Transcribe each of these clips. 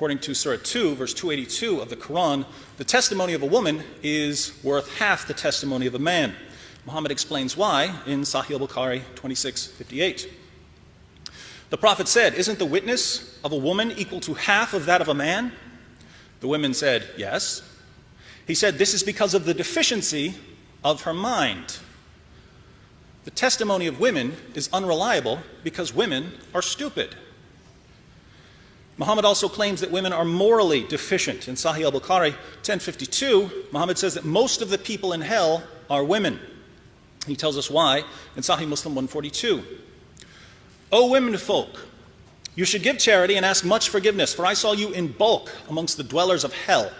According to Surah 2, verse 282 of the Qur'an, the testimony of a woman is worth half the testimony of a man. Muhammad explains why in Sahih al-Bukhari 26:58. The Prophet said, "Isn't the witness of a woman equal to half of that of a man?" The women said, "Yes." He said, "This is because of the deficiency of her mind." The testimony of women is unreliable because women are stupid. Muhammad also claims that women are morally deficient. In Sahih al-Bukhari 1052, Muhammad says that most of the people in hell are women. He tells us why in Sahih Muslim 142. "O women folk, you should give charity and ask much forgiveness, for I saw you in bulk amongst the dwellers of hell."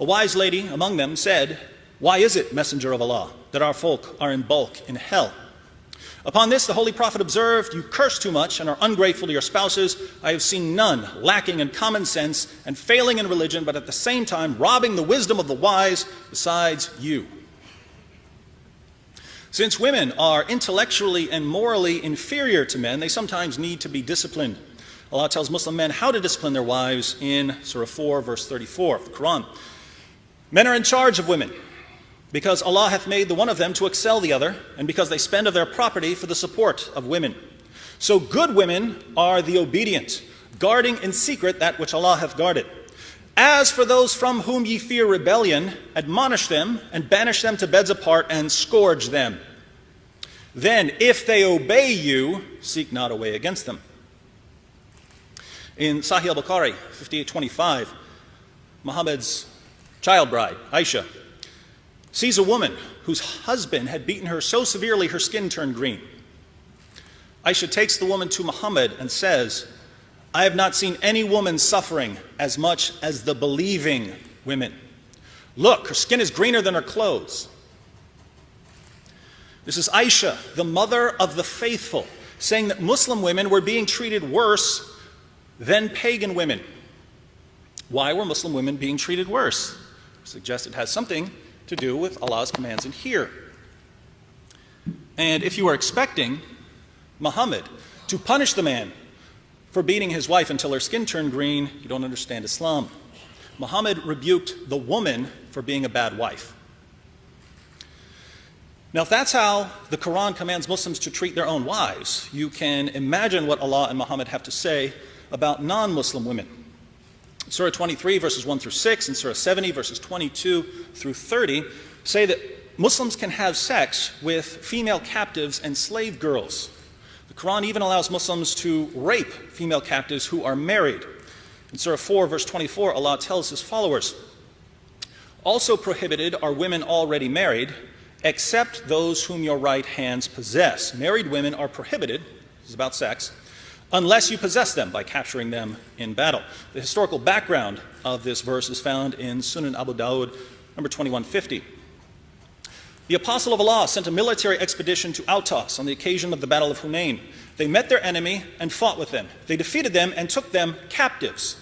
A wise lady among them said, "Why is it, Messenger of Allah, that our folk are in bulk in hell?" Upon this, the Holy Prophet observed, "You curse too much and are ungrateful to your spouses. I have seen none lacking in common sense and failing in religion, but at the same time robbing the wisdom of the wise besides you." Since women are intellectually and morally inferior to men, they sometimes need to be disciplined. Allah tells Muslim men how to discipline their wives in Surah 4, verse 34 of the Quran. "Men are in charge of women, because Allah hath made the one of them to excel the other, and because they spend of their property for the support of women. So good women are the obedient, guarding in secret that which Allah hath guarded. As for those from whom ye fear rebellion, admonish them and banish them to beds apart and scourge them. Then, if they obey you, seek not a way against them." In Sahih al-Bukhari 58:25, Muhammad's child bride, Aisha, sees a woman whose husband had beaten her so severely her skin turned green. Aisha takes the woman to Muhammad and says, "I have not seen any woman suffering as much as the believing women. Look, her skin is greener than her clothes." This is Aisha, the mother of the faithful, saying that Muslim women were being treated worse than pagan women. Why were Muslim women being treated worse? I suggest it has something to do with Allah's commands in here. And if you are expecting Muhammad to punish the man for beating his wife until her skin turned green, you don't understand Islam. Muhammad rebuked the woman for being a bad wife. Now, if that's how the Quran commands Muslims to treat their own wives, you can imagine what Allah and Muhammad have to say about non-Muslim women. Surah 23, verses 1 through 6, and Surah 70, verses 22 through 30, say that Muslims can have sex with female captives and slave girls. The Quran even allows Muslims to rape female captives who are married. In Surah 4, verse 24, Allah tells His followers, "Also prohibited are women already married, except those whom your right hands possess." Married women are prohibited, this is about sex, unless you possess them by capturing them in battle. The historical background of this verse is found in Sunan Abu Dawud, number 2150. The Apostle of Allah sent a military expedition to Autas on the occasion of the Battle of Hunain. They met their enemy and fought with them. They defeated them and took them captives.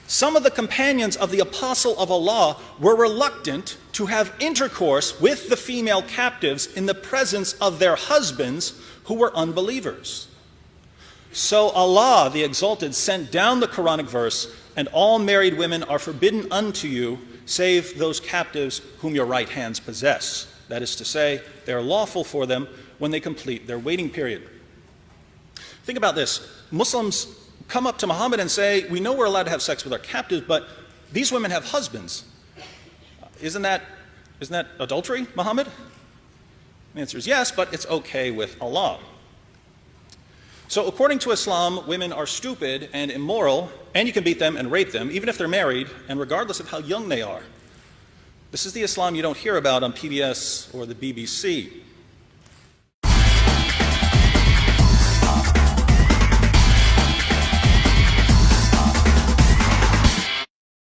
Some of the companions of the Apostle of Allah were reluctant to have intercourse with the female captives in the presence of their husbands who were unbelievers. So Allah, the Exalted, sent down the Quranic verse, "And all married women are forbidden unto you, save those captives whom your right hands possess." That is to say, they are lawful for them when they complete their waiting period. Think about this. Muslims come up to Muhammad and say, "We know we're allowed to have sex with our captives, but these women have husbands. Isn't that adultery, Muhammad?" The answer is yes, but it's okay with Allah. So according to Islam, women are stupid and immoral, and you can beat them and rape them, even if they're married, and regardless of how young they are. This is the Islam you don't hear about on PBS or the BBC.